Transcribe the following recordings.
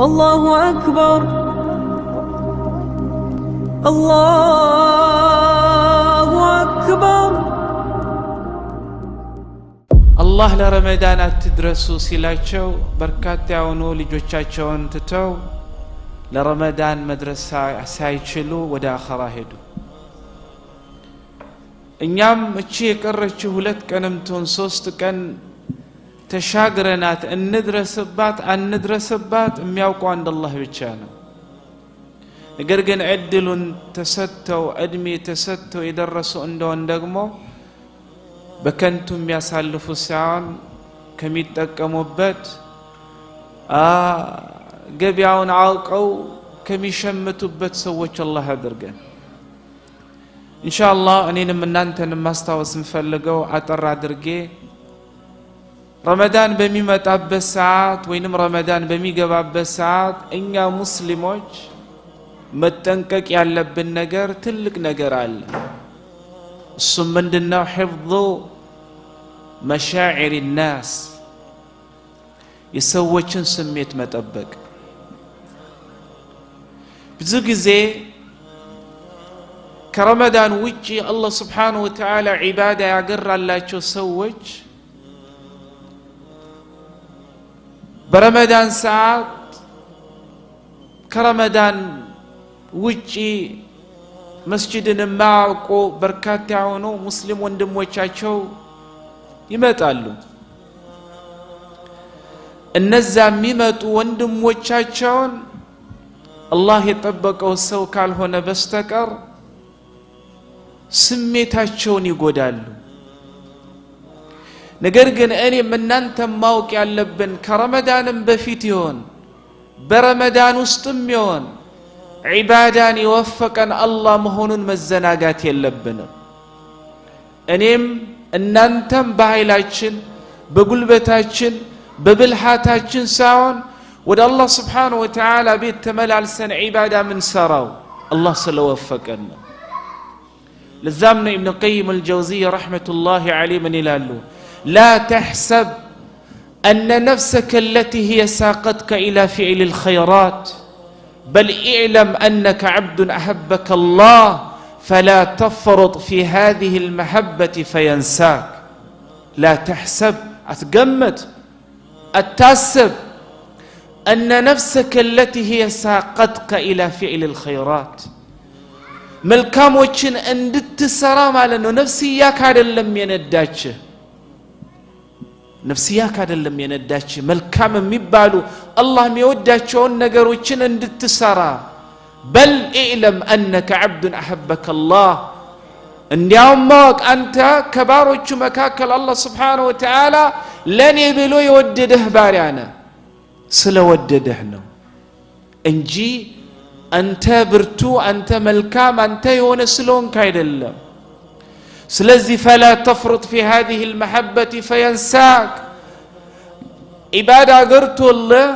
الله أكبر الله أكبر الله لرمضان أتدرسوا سلاچو بركات يعونو لجوچاچون تتو لرمضان مدرسة سايچلو ودا آخرا هدو እኛም እቺ የቀረችው ሁለት ቀንም ትሁን ሶስት ቀን ተሻግረናት አንድረስባት የሚያውቀው አንድ አላህ ብቻ ነው። ነገር ግን እድሉን ተሰጥተው እድሜ ተሰጥተው የደረሱ እንደሆን ደግሞ በከንቱ የሚያሳልፉ ሳይሆን ከሚጠቀሙበት ገበያውን አውቀው ከሚሸምቱበት ሰዎች አላህ ያድርገን። ኢንሻአላህ እኔንም እናንተንም ማስታወስ እንፈልገው አጠር አድርጌ ረመዳን በሚመጣበት ሰዓት ወይንም ረመዳን በሚገባበት ሰዓት እኛ ሙስሊሞች መጠንቀቅ ያለብን ነገር ትልቅ ነገር አለ። እሱም ምንድነው? حفظ مشاعر الناس የሰዎችን ስሜት መጠበቅ። ብዙ ጊዜ ከረመዳን ውጪ አላህ Subhanahu Wa Ta'ala ዒባዳ ያገራላቸው ሰዎች በረመዳን ሰዓት ከረመዳን ውጪ መስጂድን ማያውቁ በርካታ የሆኑ ሙስሊም ወንድሞቻቸው ይመጣሉ። እነዛ የሚመጡ ወንድሞቻቸውን አላህ የጠበቀው ሰው ካልሆነ በስተቀር ስሜታቸውን ይጎዳሉ። ነገር ግን እኔም እናንተም ማወቅ ያለብን ከረመዳንም በፊት ይሆን በረመዳን ውስጥም ይሆን ዒባዳን የወፈቀን አላህ መሆኑን መዘናጋት የለብንም። እኔም እናንተም በኃይላችን በጉልበታችን በብልሃታችን ሳይሆን ወደ አላህ Subhanahu Wa Ta'ala ቤት ተመላልሰን ዒባዳ ምን ሰራው አላህ ስለወፈቀን ነው። لزام ابن قيم الجوزية رحمة الله عليه من يلالو لا تحسب أن نفسك التي هي ساقتك إلى فعل الخيرات بل اعلم أنك عبد أحبك الله فلا تفرط في هذه المحبة فينساك. لا تحسب أتقمت التاسب أن نفسك التي هي ساقتك إلى فعل الخيرات መልካሞችን እንድትሰራ ማለት ነው። ነፍስያክ አይደለም የነዳች መልካም የሚባሉ አላህ የሚወዳቸውን ነገሮችን እንድትሰራ በል ኢዕለም أنك عبد أحبك الله እንዲያውም ማወቅ አንተ ከባሮቹ መካከል አላህ Subhanahu Wa Ta'ala ለኔ ብሎ የወደደህ ባሪያ ነህ ስለወደደህ ነው እንጂ አንተ ብርቱ አንተ መልካም አንተ የሆነ ስለሆንክ አይደለም። ስለዚህ فلا تفرط في هذه المحبة فينساك ኢባዳ ገርቶልህ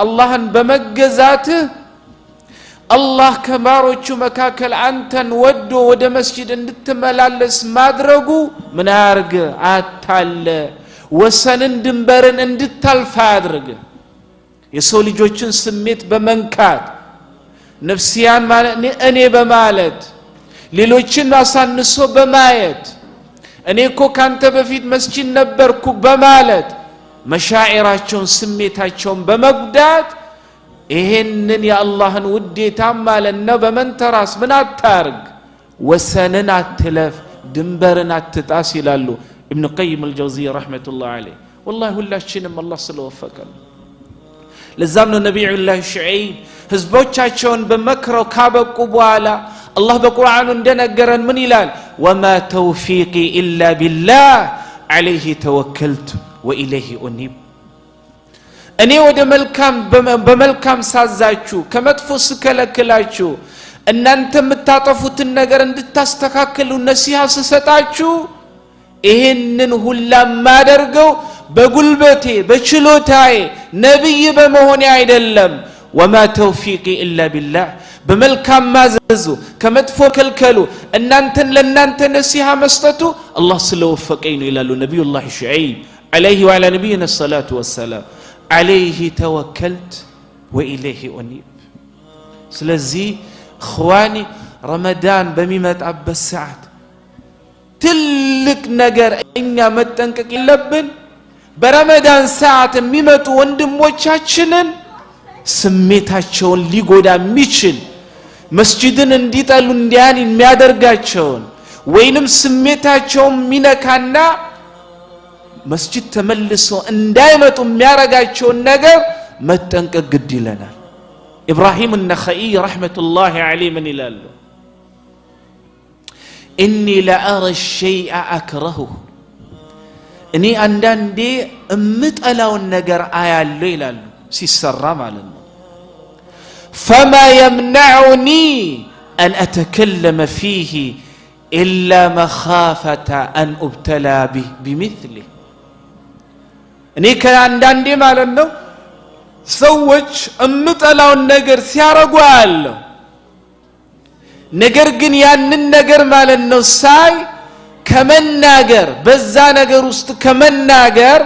አላህን በመገዛትህ አላህ ከባሮቹ መካከል አንተን ወዶ ወደ መስጂድ እንድትመላለስ ማድረጉ ምን ያርግ አታለ ወሰንን ድንበርን እንድታልፍ ያድርግ። የሰው ልጆችን ስሜት በመንካት ነፍሲያን ማለት እኔ በማለት ሌሎችን አሳንሶ በማየት እኔ እኮ ካንተ በፊት መስጂድ ነበርኩ በማለት መሻዒራቸውን ስሜታቸውን በመጉዳት ይሄንን የአላህን ውዴታ ማለት ነው በመንተራስ ምን አታርግ ወሰንን አትለፍ ድንበርን አትጣስ ይላሉ ኢብኑ ቀይም አልጀውዚያ ረህመቱላህ ዐለይሂ። ወላሂ ሁላችንም አላህ ስለወፈቀን ለዛም ነው ነብዩላህ ሹዐይብ ህዝቦቻቸውን በመክረው ካበቁ በኋላ አላህ በቁርአኑ እንደነገረን ምን ይላል? ወማ ተውፊቂ ኢላ ቢላህ ዐለይሂ ተወከልቱ ወኢለይሂ ኡኒብ። እኔ ወደ መልካም በመልካም ሳዛችሁ ከመጥፎ ስከለክላችሁ እናንተ የምታጠፉትን ነገር እንድታስተካክሉ ነሲሃ ስሰጣችሁ ይሄንን ሁላ ማደርገው በጉልበቴ በችሎታዬ ነብይ በመሆኔ አይደለም። وما توفيقي إلا بالله بملكام ماززو كمدفو كلكلو أنانتن لنانتن نسيها مستتو الله سلو وفقين إلى نبي الله شعيب عليه وعلى نبينا الصلاة والسلام عليه توكلت ወኢለይሂ ኡኒብ። ስለዚህ እኽዋኒ ረመዳን በሚመጣበት ሰዓት ትልቅ ነገር እኛ መጠንቀቅ የለብን። በረመዳን ሰዓት የሚመጡ ወንድሞቻችንን ስሜታቸውን ሊጎዳ የሚችል መስጂድን እንዲጠሉ እንዲያን የሚያደርጋቸውን ወይንም ስሜታቸውን ሚነካና መስጂድ ተመልሶ እንዳይመጡ የሚያረጋቸውን ነገር መጠንቀቅ ግድ ይለናል። ኢብራሂም النخعي ረሕመቱላሂ ዐለይሂ ምን ይላሉ? ኢኒ ለአረ الشيء أكرهه እኔ አንዳንዴ እምጠላውን ነገር አያለሁ ይላሉ፣ ሲሰራ ማለት ነው። فما يمنعني أن أتكلم فيه إلا مخافة أن أبتلى بمثله እኔ ከአንዳንዴ ማለት ነው ሰዎች እምጠላውን ነገር ሲያረጉ አያለሁ። ነገር ግን ያንን ነገር ማለት ነው ሳይ ከመናገር በዛ ነገር ውስጥ ከመናገር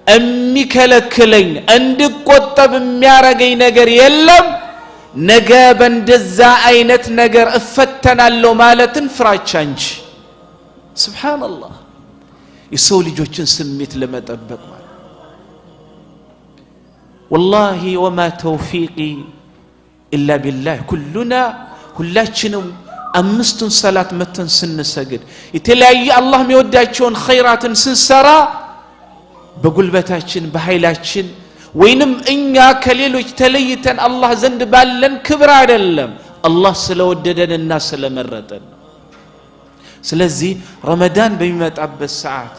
የሚከለክለኝ እንድቆጠብ የሚያረገኝ ነገር የለም። ነገ በእንደዛ አይነት ነገር እፈተናለሁ ማለትን ፍራቻ እንጂ። ሱብሃንአላህ የሰው ልጆችን ስሜት ለመጠበቅ ማለት ወላሂ ወማ ተውፊቂ ኢላ ቢላህ ኩሉና ሁላችንም አምስቱን ሰላት መተን ስንሰግድ የተለያየ አላህ የሚወዳቸውን ኸይራትን ስንሰራ በጉልበታችን በኃይላችን ወይንም እኛ ከሌሎች ተለይተን አላህ ዘንድ ባለን ክብር አይደለም፣ አላህ ስለወደደንና ስለመረጠን። ስለዚህ ረመዳን በሚመጣበት ሰዓት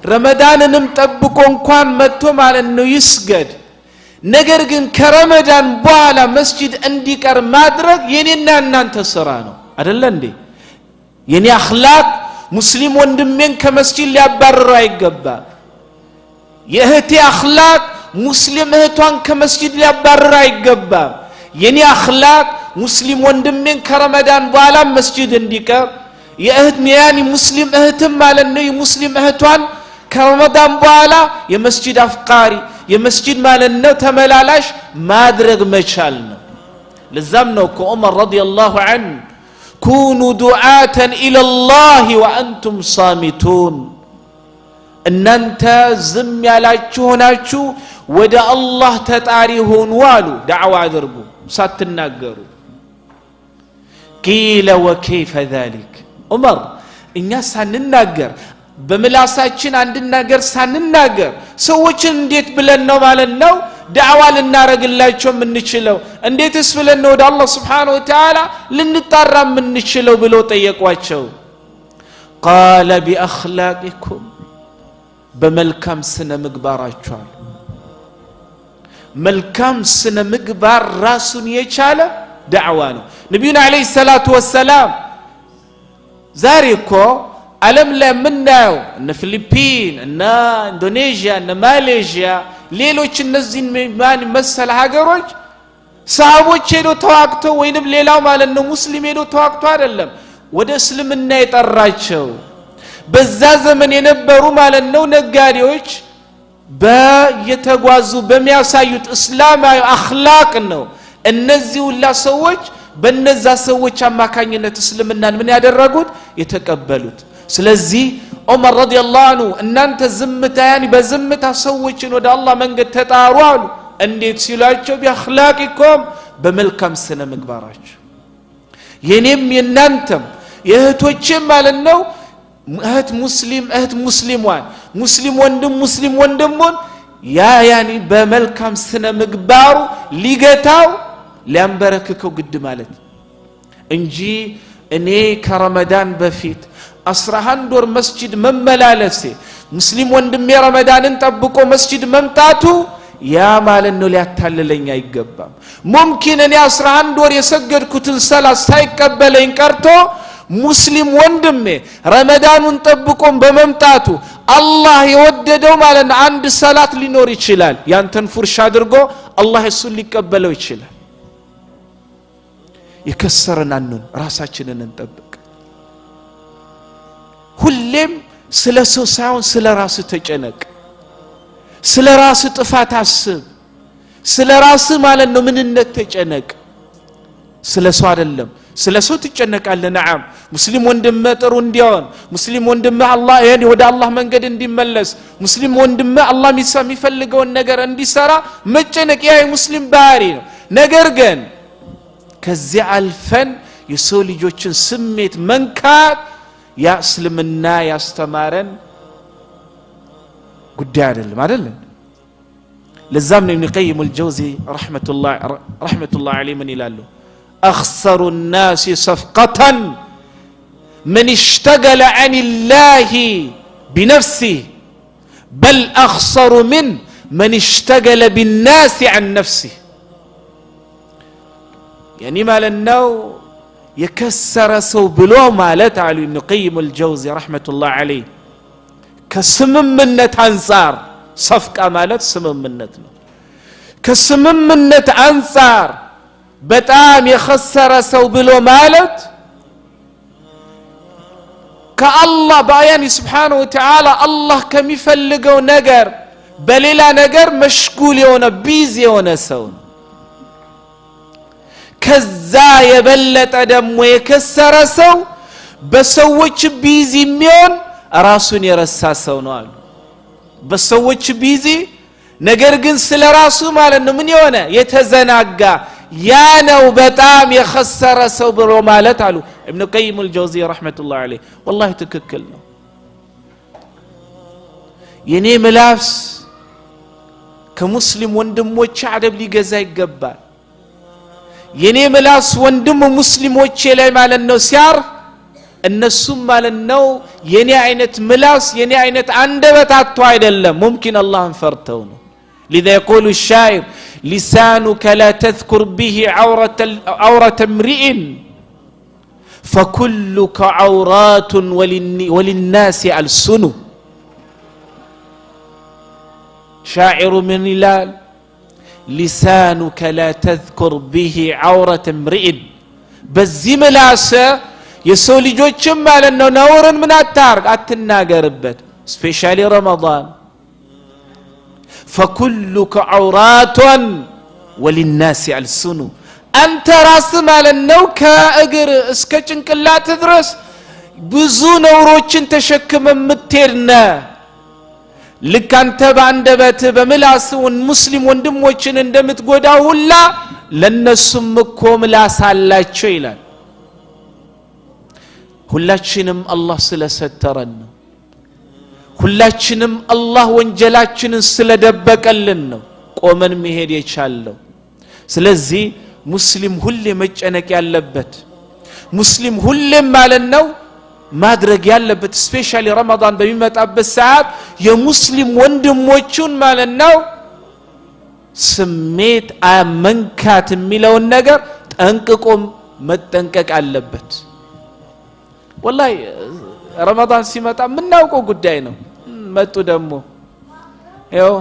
ረመዳንንም ጠብቆ እንኳን መጥቶ ማለት ነው ይስገድ። ነገር ግን ከረመዳን በኋላ መስጂድ እንዲቀር ማድረግ የኔና እናንተ ስራ ነው አይደለ እንዴ? የኔ አኽላቅ ሙስሊም ወንድሜን ከመስጂድ ሊያባርረው አይገባም። የእህቴ አኽላቅ ሙስሊም እህቷን ከመስጂድ ሊያባርረው አይገባም። የኔ አኽላቅ ሙስሊም ወንድሜን ከረመዳን በኋላ መስጂድ እንዲቀር የእህት ያኒ ሙስሊም እህትም ማለት ነው የሙስሊም እህቷን ከረመዳን በኋላ የመስጂድ አፍቃሪ የመስጂድ ማለት ነው ተመላላሽ ማድረግ መቻል ነው። ለዛም ነው ዑመር ረዲየላሁ ዐንሁ ኩኑ ዱዓተን ኢለላህ ወአንቱም ሳሚቱን እናንተ ዝም ያላችሁ ሆናችሁ ወደ አላህ ተጣሪ ሆኑ አሉ። ዳዕዋ አድርጉ ሳትናገሩ። ቂለ ወከይፈ ዛሊክ ዑመር እኛ ሳንናገር በምላሳችን አንድ ነገር ሳንናገር ሰዎችን እንዴት ብለን ነው ማለት ነው ዳዕዋ ልናረግላቸው የምንችለው? እንዴትስ ብለን ነው ወደ አላህ Subhanahu Wa Ta'ala ልንጣራ የምንችለው ብለው ጠየቋቸው። ቃለ ቢአኽላቂኩም በመልካም ስነ ምግባራችሁ። መልካም ስነ ምግባር ራሱን የቻለ ዳዕዋ ነው። ነብዩና አለይሂ ሰላቱ ወሰላም ዛሬ እኮ ዓለም ላይ የምናየው እነ ፊሊፒን እና ኢንዶኔዥያ እና ማሌዥያ ሌሎች እነዚህን መሰል ሀገሮች ሰሃቦች ሄዶ ተዋግተው ወይንም ሌላው ማለት ነው ሙስሊም ሄዶ ተዋግተው አይደለም ወደ እስልምና የጠራቸው። በዛ ዘመን የነበሩ ማለት ነው ነጋዴዎች በየተጓዙ በሚያሳዩት እስላማዊ አኽላቅ ነው እነዚህ ሁላ ሰዎች በነዛ ሰዎች አማካኝነት እስልምናን ምን ያደረጉት የተቀበሉት። ስለዚህ ዑመር ረዲየላሁ ዐንሁ እናንተ ዝምታ ያኒ በዝምታ ሰዎችን ወደ አላህ መንገድ ተጣሩ አሉ። እንዴት ሲሏቸው ቢአኽላቂኩም በመልካም ስነ ምግባራችሁ። የኔም የናንተም የእህቶችም ማለት ነው እህት ሙስሊሟን ሙስሊም ወንድሙን ያኒ በመልካም ስነ ምግባሩ ሊገታው ሊያንበረክከው ግድ ማለት እንጂ እኔ ከረመዳን በፊት 11 ወር መስጂድ መመላለሴ ሙስሊም ወንድሜ ረመዳንን ጠብቆ መስጂድ መምጣቱ ያ ማለት ነው ሊያታልለኝ አይገባም። ሙምኪን እኔ 11 ወር የሰገድኩትን ሰላት ሳይቀበለኝ ቀርቶ ሙስሊም ወንድሜ ረመዳኑን ጠብቆ በመምጣቱ አላህ የወደደው ማለት ነው አንድ ሰላት ሊኖር ይችላል። ያንተን ፉርሽ አድርጎ አላህ እሱን ሊቀበለው ይችላል። የከሰርናን ራሳችንን እንጠብቅ። ሁሌም ስለ ሰው ሳይሆን ስለ ራስ ተጨነቅ። ስለ ራስ ጥፋት አስብ። ስለ ራስ ማለት ነው ምንነት ተጨነቅ ስለ ሰው አይደለም ስለ ሰው ትጨነቃለህ ነዓም ሙስሊም ወንድም ጥሩ እንዲሆን ሙስሊም ወንድም አላህ ይሄን ወደ አላህ መንገድ እንዲመለስ ሙስሊም ወንድም አላህ የሚፈልገውን ነገር እንዲሰራ መጨነቅ ያ ሙስሊም ባህሪ ነው ነገር ግን ከዚህ አልፈን የሰው ልጆችን ስሜት መንካት ያ እስልምና ያስተማረን ጉዳይ አይደለም ለዛም ነው ኢብኑ ቀይም አልጀውዚ ረህመቱላህ ዐለይሂ ምን ይላሉ أخسر الناس صفقة من اشتغل عن الله بنفسه بل أخسر من اشتغل بالناس عن نفسه يعني ما لنو يكسر سو بلو مالت على ابن قيم الجوزي رحمة الله عليه كسممنت أنصار صفقة مالت سممنتنا كسممنت أنصار በጣም የخسረ ሰው ብሎ ማለት ከአላህ ባያኒ Subhanahu Wa Ta'ala አላህ ከሚፈልገው ነገር በሌላ ነገር መሽጉል የሆነ ቢዚ የሆነ ሰው ከዛ የበለጠ ደግሞ የከሰረ ሰው በሰዎች ቢዚ የሚሆን ራሱን የረሳ ሰው ነው አሉ በሰዎች ቢዚ ነገር ግን ስለ ራሱ ማለት ነው ምን የሆነ የተዘናጋ ያ ነው በጣም የخسረ ሰው ብሎ ማለት አሉ ኢብኑ ቀይም አልጀውዚ ረህመቱላህ ዐለይሂ والله ትክክል ነው የኔ ምላስ ከሙስሊም ወንድሞች አደብ ሊገዛ ይገባል የኔ ምላስ ወንድም ሙስሊሞች ላይ ማለት ነው ሲያር እነሱም ማለት ነው የኔ አይነት ምላስ የኔ አይነት አንደበት አጥቶ አይደለም ሙምኪን አላህን ፈርተው ነው لذا يقول الشاعر لسانك لا تذكر به عورة امرئ فكلك عورات وللناس ألسن شاعر من هلال لسانك لا تذكر به عورة امرئ بزي ملاسة يسولي جوچم مالنو نورن من التارك اتناغربت سبيشالي رمضان فكلك عورات وللناس ألسن أنت راس مالنو كأجر اسك ጭንቅላት ድረስ ብዙ ነውሮችን ተሸክመ ምትሄድና ልክ አንተ ባንደበት በምላስውን ሙስሊም ወንድሞችን እንደምትጎዳው ሁላ ለነሱም እኮ ምላስ አላቸው ይላል ሁላችንም አላህ ስለሰተረን ነው ሁላችንም አላህ ወንጀላችንን ስለደበቀልን ነው ቆመን መሄድ የቻለው ስለዚህ ሙስሊም ሁሌ መጨነቅ ያለበት ሙስሊም ሁሌ ማለት ነው ማድረግ ያለበት ስፔሻሊ ረመዳን በሚመጣበት ሰዓት የሙስሊም ወንድሞቹን ማለት ነው ስሜት አመንካት የሚለውን ነገር ጠንቅቆ መጠንቀቅ አለበት والله ረመዳን ሲመጣ ምናውቀው ጉዳይ ነው መጡ ደግሞ ይኸው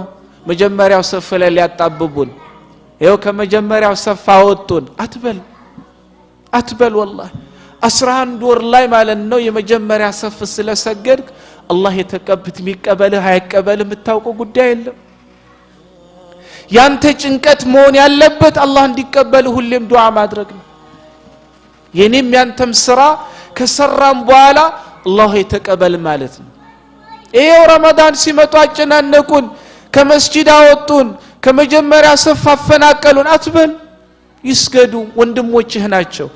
መጀመሪያው ሰፍ ላይ ሊያጣብቡን ይኸው ከመጀመሪያው ሰፍ አወጡን አትበል والله 11 ወር ላይ ማለት ነው የመጀመሪያ ሰፍ ስለሰገድክ አላህ የተቀበት የሚቀበልህ አይቀበልህ የምታውቀው ጉዳይ የለም ያንተ ጭንቀት መሆን ያለበት አላህ እንዲቀበልህ ሁሌም ዱዓ ማድረግ ነው የኔም ያንተም ስራ ከሰራም በኋላ አላህ የተቀበል ማለት ነው ይሄው ረመዳን ሲመጣ አጨናነቁን ከመስጂድ አወጡን ከመጀመሪያ ሰፍ አፈናቀሉን አትበል ይስገዱ ወንድሞችህ ናቸው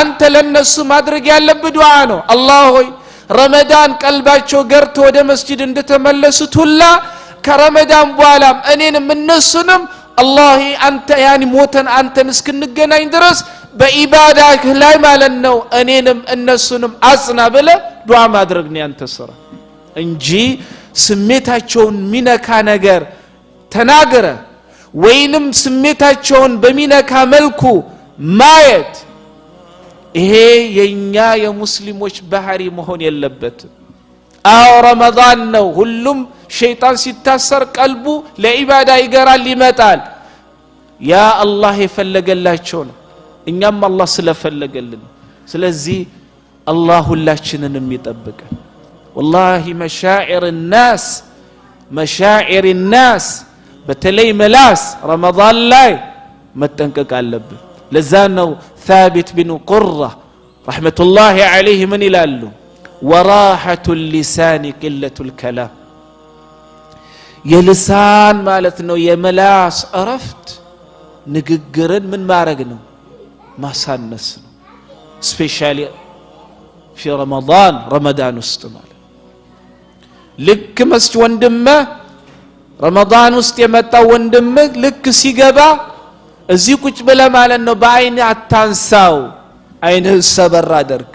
አንተ ለነሱ ማድረግ ያለብህ ዱዓ ነው አላህ ሆይ ረመዳን ቀልባቸው ገርቶ ወደ መስጂድ እንደተመለሱት ሁላ ከረመዳን በኋላም እኔንም እነሱንም አላህ አንተ ያኒ ሞተን አንተን እስክንገናኝ ድረስ በኢባዳህ ላይ ማለት ነው እኔንም እነሱንም አጽና ብለ ዱዓ ማድረግ ነው ያንተ ስራ እንጂ ስሜታቸውን ሚነካ ነገር ተናገረ ወይንም ስሜታቸውን በሚነካ መልኩ ማየት ይሄ የኛ የሙስሊሞች ባህሪ መሆን የለበትም አው ረመዳን ነው ሁሉም ሸይጣን ሲታሰር ቀልቡ ለኢባዳ ይገራል ይመጣል ያ አላህ የፈለገላቸው ነው እኛም አላህ ስለፈለገልን ስለዚህ አላህ ሁላችንንም ይጠብቀን والله مشاعر الناس በተለይ መላስ ረመዳን ላይ መጠንቀቅ አለብን ለዛ ነው ثابت بن قرة رحمة الله عليه من ይላሉ وراحة اللسان قلة الكلام የልሳን ማለት ነው የመላስ እረፍት ንግግርን ምን ማድረግ ነው ማሳነስ ነው ስፔሻሊ في رمضان ውስጥ ማለት ልክ መስጅ ወንድም ረመዳን ውስጥ የመጣው ወንድም ልክ ሲገባ እዚህ ቁጭ ብለ ማለት ነው በአይን አታንሳው አይንህ ሰበር አድርግ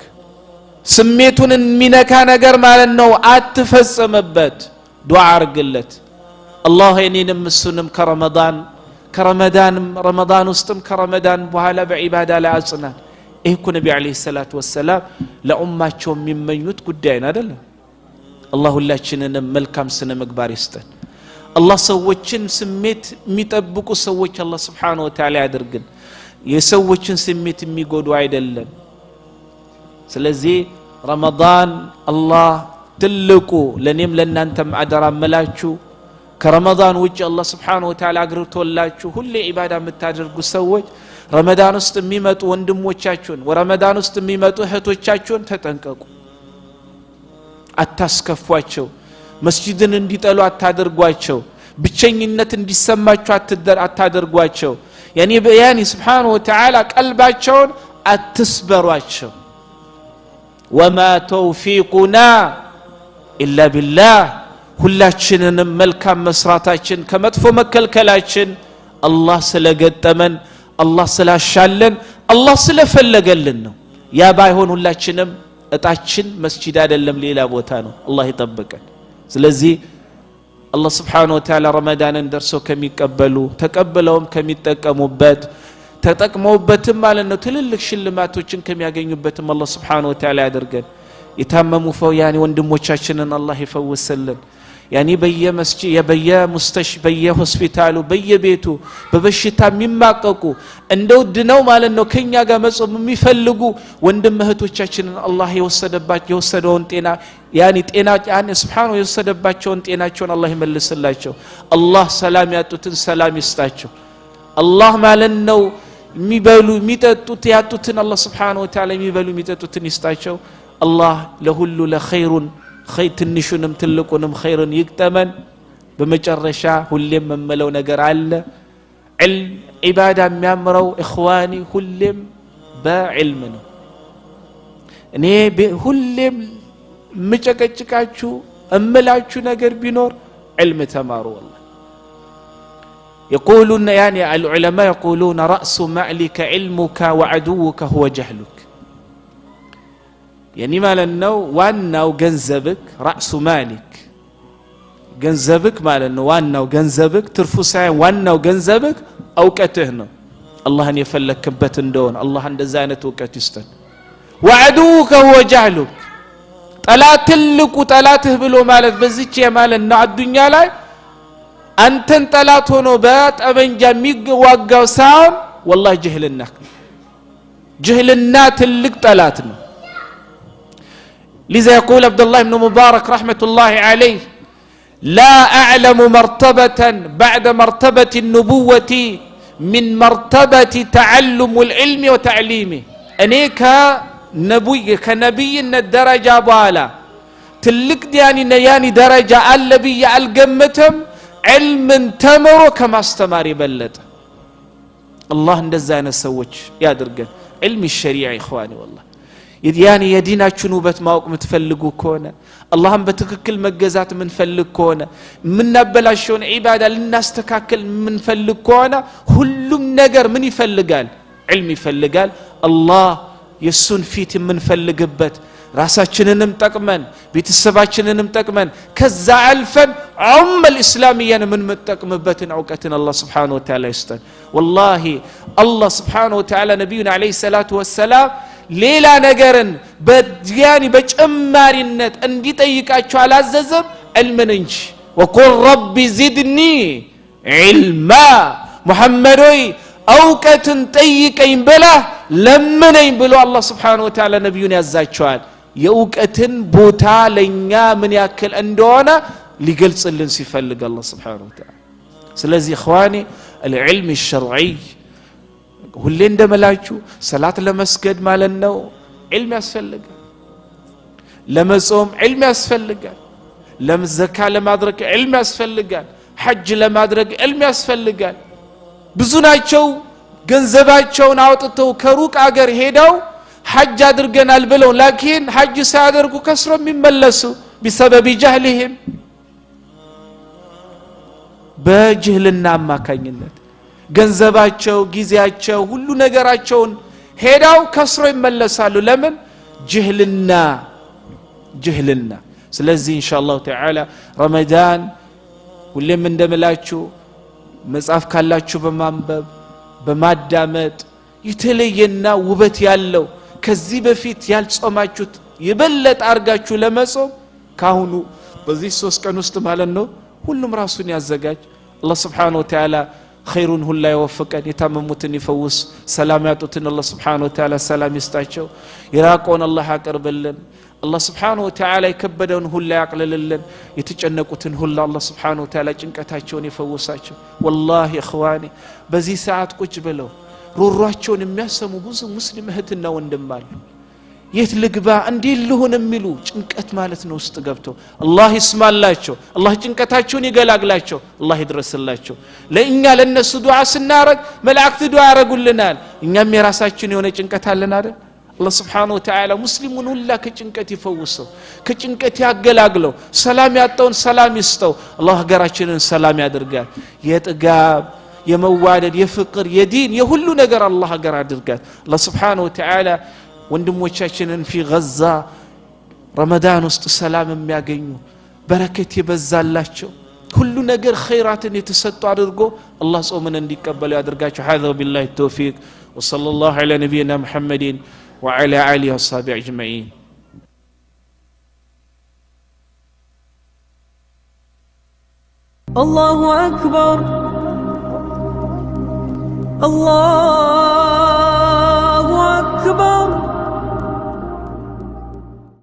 ስሜቱን የሚነካ ነገር ማለት ነው አትፈጽምበት ዱዓ አርግለት አላህ የኔንም እሱንም ረመዳን ውስጥም ከረመዳን በኋላ በዒባዳ ላይ አጽናን ይሄ ነቢ አለይሂ ሰላቱ ወሰለም ለኡማቸው የሚመኙት ጉዳይ አይደል አላህ ሁላችንንም መልካም ስነ ምግባር ይስጠን አላህ ሰዎችን ስሜት የሚጠብቁ ሰዎች አላህ Subhanahu Wa Ta'ala ያድርግን የሰዎችን ስሜት የሚጎዱ አይደለም ስለዚህ ረመዳን አላህ ትልቁ ለኔም ለናንተም አደራ መላችሁ ከረመዳን ውጪ አላህ Subhanahu Wa Ta'ala አግርቶላችሁ ሁሌ ኢባዳ የምታደርጉ ሰዎች ረመዳን ውስጥ የሚመጡ ወንድሞቻችሁን ወረመዳን ውስጥ የሚመጡ እህቶቻችሁን ተጠንቀቁ አታስከፏቸው መስጂድን እንዲጠሉ አታደርጓቸው ብቸኝነት እንዲሰማቸው አታደርጓቸው ያኒ Subhanahu Wa Ta'ala ቀልባቸውን አትስበሯቸው وما توفيقنا إلا بالله ሁላችንንም መልካም መስራታችን ከመጥፎ መከልከላችን አላህ ስለገጠመን አላህ ስላሻለን አላህ ስለፈለገልን ነው ያ ባይሆን ሁላችንም እጣችን መስጂድ አይደለም ሌላ ቦታ ነው አላህ ይጠብቀን ስለዚህ አላህ Subhanahu Wa Ta'ala ረመዳንን ደርሶ ከሚቀበሉ ተቀበለውም ከሚጠቀሙበት ተጠቅመውበትም ማለት ነው ትልልቅ ሽልማቶችን ከሚያገኙበትም አላህ Subhanahu Wa Ta'ala ያደርገን የታመሙ ያኒ ወንድሞቻችንን አላህ ይፈውስልን ያኒ በየመስጂድ በየሆስፒታሉ በየቤቱ በበሽታ የሚማቀቁ እንደው ድነው ማለት ነው ከኛ ጋር መጾም የሚፈልጉ ወንድም እህቶቻችንን አላህ የወሰደውን ጤና ያኒ Subhanahu የወሰደባቸውን ጤናቸውን አላህ ይመልስላቸው አላህ ሰላም ያጡትን ሰላም ይስጣቸው አላህ ማለት ነው የሚበሉ የሚጠጡት ያጡትን አላህ Subhanahu Wa Ta'ala የሚበሉ የሚጠጡትን ይስጣቸው አላህ ለሁሉ ለኸይሩን ትንሹንም ትልቁንም ኸይርን ይግጠመን በመጨረሻ ሁሌም መመለው ነገር አለ ዒልም ኢባዳ የሚያምረው ኢኽዋኒ ሁሌም በዕልም ነው እኔ ሁሌም ምጨቀጭቃችሁ እምላችሁ ነገር ቢኖር ዕልም ተማሩ والله يقولون يعني العلماء يقولون رأس معلك علمك وعدوك هو جهلك يعني مالنو وانو ገንዘብክ رأس مالك ገንዘብክ ማለነው ዋናው ገንዘብክ ትርፉ ሳይሆን ዋናው ገንዘብክ አውቀትህ ነው አላህን የፈለክበት እንደሆነ አላህ እንደዛ አይነት እውቀት ይስጠን وعدوك هو جهلك ጠላትልቁ ጠላትህ ብሎ ማለት በዚች የማለና አዱኛ ላይ አንተን ጠላት ሆኖ በጠበንጃ የሚዋጋው ሳይሆን والله ጅህልና ትልቅ ጠላት ነው لذا يقول عبد الله بن مبارك رحمة الله عليه لا أعلم مرتبة بعد مرتبة النبوة من مرتبة تعلم العلم وتعليمه أنيك كنبي الدرجة بالا تلك يعني درجة النبي القمتهم علم تمر كما استمر بلد الله ندزاين السوج يا درجة علم الشريعة إخواني والله يعني يديناچን ውበት ማወቅ ምትፈልጉ ከሆነ አላህን በትክክል መገዛት ምንፈልግ ከሆነ ምናበላሽውን ዒባዳ ልናስተካክል ምንፈልግ ከሆነ ሁሉም ነገር ምን ይፈልጋል ዒልም ይፈልጋል አላህ የሱን ፊት ምንፈልግበት ራሳችንንም ጠቅመን ቤተሰባችንንም ጠቅመን ከዛ አልፈን ዑመል እስላሚያን ምን መጠቅምበትን ዕውቀትን አላህ Subhanahu Wa Ta'ala ይስጠን والله አላህ Subhanahu Wa Ta'ala ነብዩን አለይሂ ሰላቱ ወሰላም ሌላ ነገርን በዲያኒ በጨማሪነት እንዲጠይቃቸው አላዘዘም ዕልምን እንጂ ወቁል ረቢ ዚድኒ ዒልማ ሙሐመድ ሆይ ዕውቀትን ጠይቀኝ ብላ ለምነኝ ብሎ አላህ Subhanahu Wa Ta'ala ነብዩን ያዛቸዋል የዕውቀትን ቦታ ለኛ ምን ያክል እንደሆነ ሊገልጽልን ሲፈልግ አላህ Subhanahu Wa Ta'ala ስለዚህ اخواني العلم الشرعي ሁሌ እንደመላችሁ ሰላት ለመስገድ ማለት ነው علم ያስፈልጋል ለመጾም علم ያስፈልጋል ለምዘካ ለማድረግ علم ያስፈልጋል ሐጅ ለማድረግ علم ያስፈልጋል ብዙ ናቸው ገንዘባቸውን አውጥተው ከሩቅ አገር ሄደው ሐጅ አድርገናል ብለው ላኪን ሐጅ ሳያደርጉ ከስሮ የሚመለሱ بسبب جهلهم በጅህልና አማካኝነት ገንዘባቸው ጊዜያቸው ሁሉ ነገራቸውን ሄዳው ከስሮ ይመለሳሉ ለምን ጅህልና ስለዚህ ኢንሻአላህ ተዓላ ረመዳን ሁሌም እንደምላችሁ መጽሐፍ ካላችሁ በማንበብ በማዳመጥ የተለየና ውበት ያለው ከዚህ በፊት ያልጾማችሁት የበለጠ አርጋችሁ ለመጾም ካሁኑ በዚህ 3 ቀን ውስጥ ማለት ነው ሁሉም ራሱን ያዘጋጅ አላህ Subhanahu Wa Ta'ala خيرون ሁላ ይወፍቀን የታመሙትን ይፈውስ ሰላም ያጡትን አላህ Subhanahu Wa Ta'ala ሰላም ይስጣቸው ይራቆን አላህ ያቀርብልን አላህ Subhanahu Wa Ta'ala የከበደውን ሁላ ያቅልልልን የተጨነቁትን ሁላ አላህ Subhanahu Wa Ta'ala ጭንቀታቸውን ይፈውሳቸው والله اخواني በዚህ ሰዓት ቁጭ ብለው ሩሯቸውን የሚያሰሙ ብዙ ሙስሊም እህትና ወንድም አሉ የት ልግባ እንዲልሁን የሚሉ ጭንቀት ማለት ነው ውስጥ ገብተው አላህ ይስማላቸው አላህ ጭንቀታቸውን ይገላግላቸው አላህ ይድረስላቸው ለእኛ ለነሱ ዱዓ ስናረግ መላእክት ዱዓ ያረጉልናል እኛም የራሳችን የሆነ ጭንቀት አለን አይደል አላህ Subhanahu Wa Ta'ala ሙስሊሙን ሁላ ከጭንቀት ይፈውሰው ከጭንቀት ያገላግለው ሰላም ያጣውን ሰላም ይስጠው አላህ ሀገራችንን ሰላም ያድርጋል የጥጋብ የመዋደድ የፍቅር የዲን የሁሉ ነገር አላህ ሀገር አድርጋት አላህ Subhanahu Wa Ta'ala ወንድሞቻችንን في غزة ረመዳን ውስጥ ሰላም የሚያገኙ በረከት ይበዛላቸው ሁሉ ነገር ኸይራትን የተሰጡ አድርጎ አላህ ጾምን እንዲቀበሉ ያድርጋቸው هذا بالله التوفيق وصلى الله على نبينا محمد وعلى آله وصحبه أجمعين الله أكبر الله